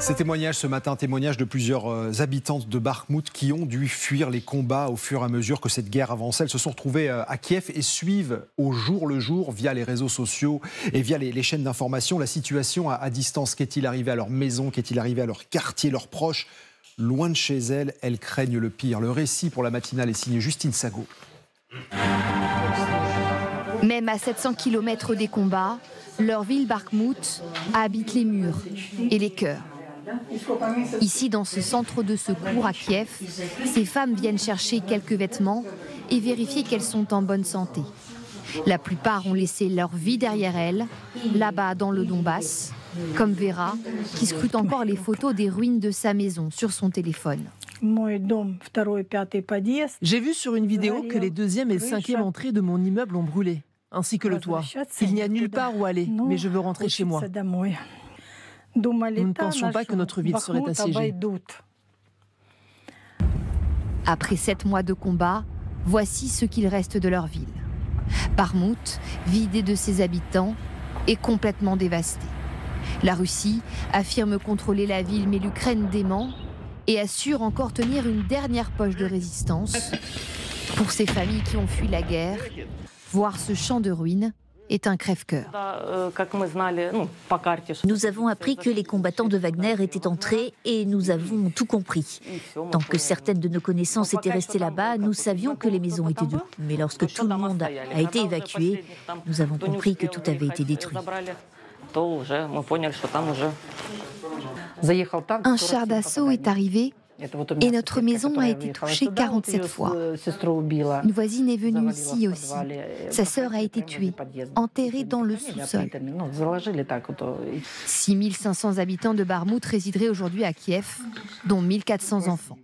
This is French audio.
Ces témoignages ce matin, témoignages de plusieurs habitantes de Bakhmout qui ont dû fuir les combats au fur et à mesure que cette guerre avançait. Elles se sont retrouvées à Kiev et suivent au jour le jour, via les réseaux sociaux et via les chaînes d'information, la situation à distance. Qu'est-il arrivé à leur maison? Qu'est-il arrivé à leur quartier, leurs proches? Loin de chez elles craignent le pire. Le récit pour la matinale est signé Justine Sago. Même à 700 km des combats, leur ville Bakhmout habite les murs et les cœurs. Ici, dans ce centre de secours à Kiev, ces femmes viennent chercher quelques vêtements et vérifier qu'elles sont en bonne santé. La plupart ont laissé leur vie derrière elles, là-bas dans le Donbass, comme Vera, qui scrute encore les photos des ruines de sa maison sur son téléphone. J'ai vu sur une vidéo que les deuxième et cinquième entrées de mon immeuble ont brûlé, ainsi que le toit. Il n'y a nulle part où aller, mais je veux rentrer chez moi. Nous ne pensions pas que notre ville serait assiégée. Après 7 mois de combat, voici ce qu'il reste de leur ville. Bakhmout, vidée de ses habitants, est complètement dévastée. La Russie affirme contrôler la ville, mais l'Ukraine dément et assure encore tenir une dernière poche de résistance. Pour ces familles qui ont fui la guerre, voir ce champ de ruines est un crève-cœur. Nous avons appris que les combattants de Wagner étaient entrés et nous avons tout compris. Tant que certaines de nos connaissances étaient restées là-bas, nous savions que les maisons étaient debout. Mais lorsque tout le monde a été évacué, nous avons compris que tout avait été détruit. Un char d'assaut est arrivé et notre maison a été touchée 47 fois. Une voisine est venue ici aussi. Sa sœur a été tuée, enterrée dans le sous-sol. 6500 habitants de Bakhmout résideraient aujourd'hui à Kiev, dont 1400 enfants.